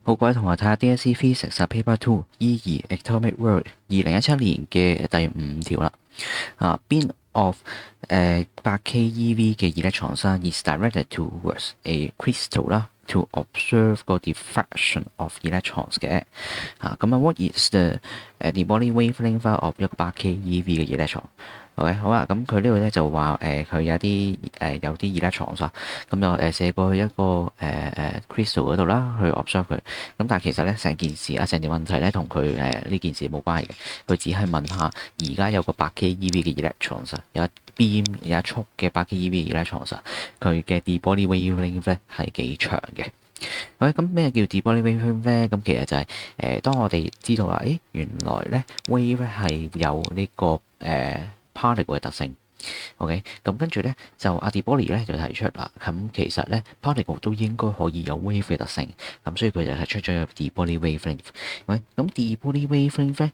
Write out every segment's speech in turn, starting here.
好，各位同學睇下 DSE Physics Paper 2 E2 Atomic World 2017年嘅第5條啦。邊 of 8 keV 嘅 electrons is directed towards a crystal 啦，to observe 個 diffraction of electrons 嘅。what is the de Broglie wavelength of 一個8 keV 嘅 electron？OK， 好啦，咁佢呢度咧就話佢有啲electrons啊，咁就射過去一個crystal 嗰度啦，去 observe 佢。咁但係其實咧成件事成條問題咧同佢呢件事冇關係嘅，佢只係問下而家有個8 keV 嘅 electrons 有一 beam 有一束嘅8 keV electrons 佢嘅 de Broglie wavelength 咧係幾長嘅。咁咩叫 de Broglie wavelength 咧？咁其實就係當我哋知道啦，原來咧 wave 係有呢個particle 嘅特性。OK， 咁跟住咧就阿 de Broglie咧就提出啦，咁其實咧 particle 都應該可以有 wave 嘅特性，咁所以佢就提出咗個 de Broglie wavelength。咁 de Broglie wavelength 咧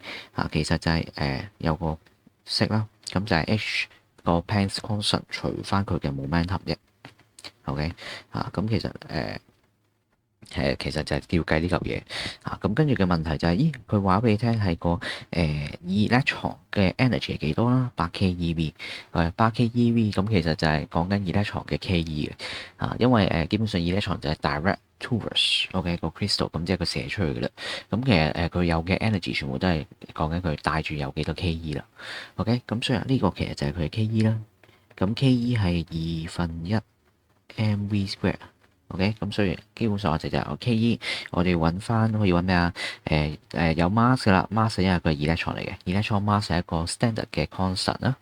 其實就係有個式啦，咁就係 h 個 Planck's constant 除翻佢嘅 momentum 啫。OK，咁其實就係要計呢嚿嘢咁跟住嘅問題就係，佢話俾你聽係個electron 嘅 energy 係幾多啦？8 keV， 8 keV 咁其實就係講緊 electron 嘅 ke 嘅因為基本上 electron 就係 direct towards OK 個 crystal， 咁即係佢射出去嘅啦。咁其實佢有嘅 energy 全部都係講緊佢帶住有幾多 ke 啦。OK， 咁所以呢個其實就係佢嘅 ke 啦。咁 ke 係1/2 mv²。OK， 咁所以基本上我哋就係 ke， 我哋揾翻可以揾咩啊？有 mass 㗎啦 ，mass 因為佢係 electron 嚟嘅 ，electron mass 係一個 standard 嘅 constant 啦。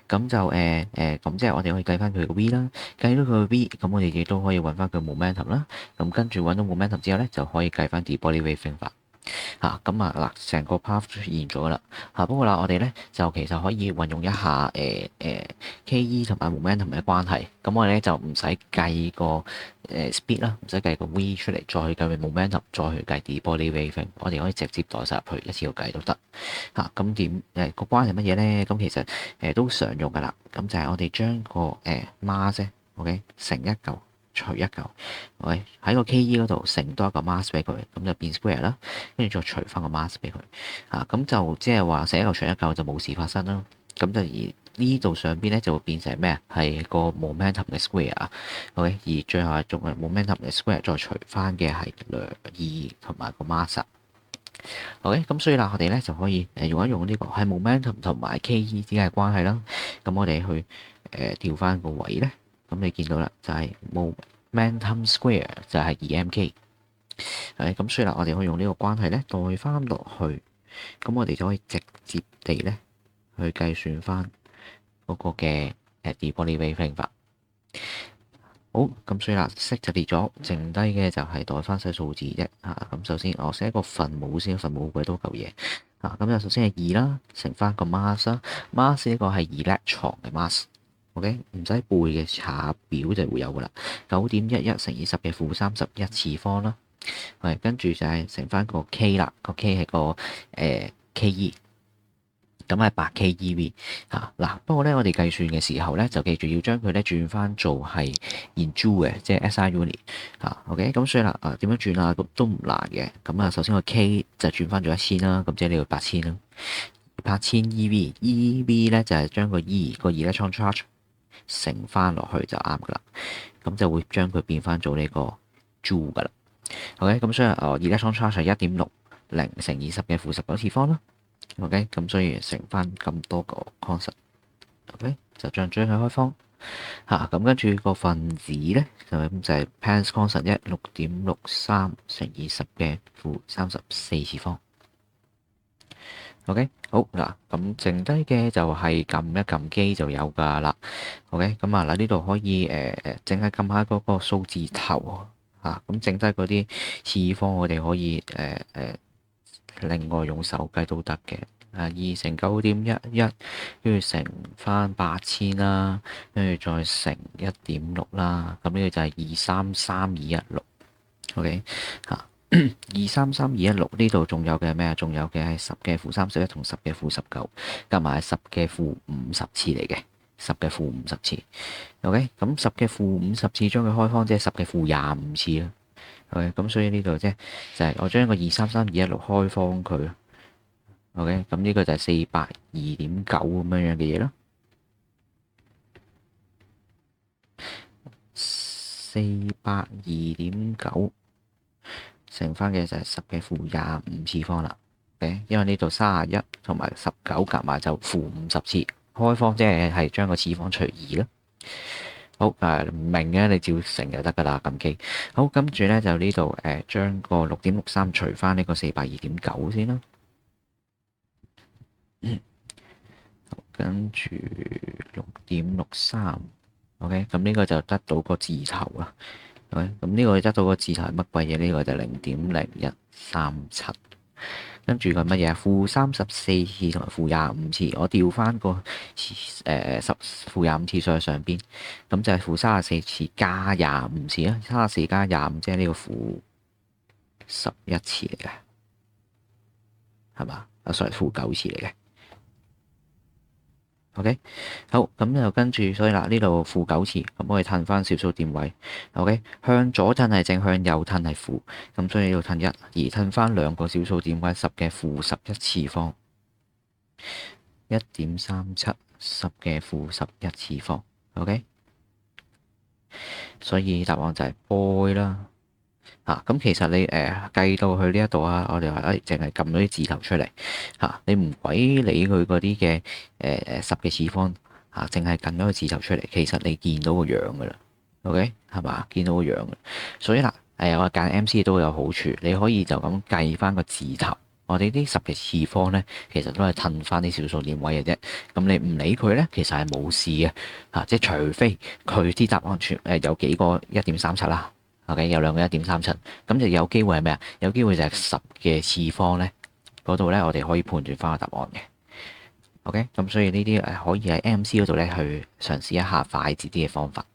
咁就咁即係我哋可以計翻佢個 v 啦，計到佢個 v，咁我哋亦都可以揾翻佢 momentum 啦。咁跟住揾到 momentum 之後咧，就可以計翻 de Broglie wavelength 法。成個 path 出現咗啦不過啦，我哋咧就其實可以運用一下ke 同埋 momentum 嘅關係。咁我哋咧就唔使計個speed 啦，唔使計個 v 出嚟，再去計 momentum， 再去計 de Broglie wavelength。我哋可以直接代晒入去，一次要計都得咁點個關係乜嘢咧？咁其實都常用噶啦。咁就係我哋將個mass OK 乘一嚿除一嚿，OK 喺個 ke 嗰度乘多一個 mass 俾佢，咁就變 square 啦，跟住再除翻個 mass 俾佢咁就即係話乘一嚿除一嚿就冇事發生啦。咁就而呢度上邊咧就會變成咩啊？係個 momentum 嘅 square OK， 而最後係仲係 momentum 嘅 square 再除翻嘅係2同埋個 mass OK， 咁所以啦，我哋咧就可以用一用呢個係 momentum 同埋 ke 之間嘅關係啦。咁我哋去調翻個位咧。咁你見到啦，就係 momentum square 就係2mk。咁所以啦，我哋可以用呢個關係咧代翻落去，咁我哋就可以直接地咧去計算翻嗰個嘅de Broglie wavelength 法。好，咁所以啦，式就列咗，剩低嘅就係代翻晒數字啫咁首先我寫一個分母先，分母好鬼多嚿嘢咁就首先係2啦，乘翻個 mass 啦，mass 呢個係 electron 嘅 mass。OK， 唔使背嘅，查表就會有噶啦。9.11乘以10嘅負31次方啦。跟住就係乘翻個 k 啦，個 k 係個ke，咁係8 keV 不過咧，我哋計算嘅時候咧，就記住要將佢咧轉翻做係 in joule 嘅，即係 SI unit OK，咁所以啦點樣轉啊？都唔難嘅。咁首先個 k 就轉翻做1000啦，咁即係呢個8000啦。8000 eV 咧就係將個 個 electron charge乘翻落去就啱噶啦，咁就會將佢變翻做呢個 joule 噶啦。OK， 咁所以electron charge 係1.60乘以10嘅負19次方啦。OK， 咁所以乘翻咁多個 constant。OK， 就將佢開方咁跟住個分子咧就係 Planck's constant 6.63乘以10嘅負34次方。OK， 好嗱，咁剩低嘅就係撳一撳機就有㗎啦。OK，咁呢度可以淨係撳下嗰個數字頭咁剩低嗰啲次方我哋可以另外用手計都得嘅。2乘9.11，跟住乘翻8000啦，跟住再乘1.6啦，咁呢個就係233216。OK 233216呢度仲有嘅咩啊？仲有嘅係10嘅負31同10嘅負19，加埋係10嘅負50次嚟嘅，10嘅負50次。OK， 咁10嘅負50次將佢開方，即係10嘅負25次啦。OK，咁所以呢度即係就係我將個23326開方佢。OK，咁呢個就係482.9咁樣嘅嘢咯。482.9乘翻嘅就係10嘅負25次方啦。OK，因為呢度31同埋19夾埋就負50次，開方即係將個次方除2啦。好，唔明嘅你照乘就得噶啦，撳機。好，跟住咧就呢度將個6.63除翻呢個482.9先啦。跟住6.63，OK，咁呢個就得到個字頭啦。OK，咁呢個得到個字頭係乜鬼嘢？呢個就0.0137。跟住個乜嘢？負34次同埋負25次，我調翻個負25次上去上邊，咁就係負34次加25次啦。34加25即係呢個負11次嚟嘅，係嘛？sorry，負9次嚟嘅。OK，好，咁就跟住，所以嗱呢度負9次，咁我哋褪翻小數點位。OK，向左褪係正，向右褪係負，咁所以要褪1，而褪翻兩個小數點位，10嘅負11次方，1.37，10嘅負11次方。OK，所以答案就係 boy 啦。咁其實你計到去呢一度啊，我哋話淨係撳咗啲字頭出嚟你唔鬼理佢嗰啲嘅10嘅次方淨係撳咗個字頭出嚟，其實你見到個樣噶啦，OK 係嘛？見到個樣，所以嗱我揀 MC 都有好處，你可以就咁計翻個字頭。我哋啲10嘅次方咧，其實都係褪翻啲小數點位嘅啫。咁你唔理佢咧，其實係冇事嘅即係除非佢啲答案有幾個1.37啦。OK，有兩個1.37，咁就有機會係咩啊？有機會就係10嘅次方咧，嗰度咧我哋可以判斷翻個答案嘅。OK，咁所以呢啲可以喺 MC 嗰度咧去嘗試一下快捷啲嘅方法。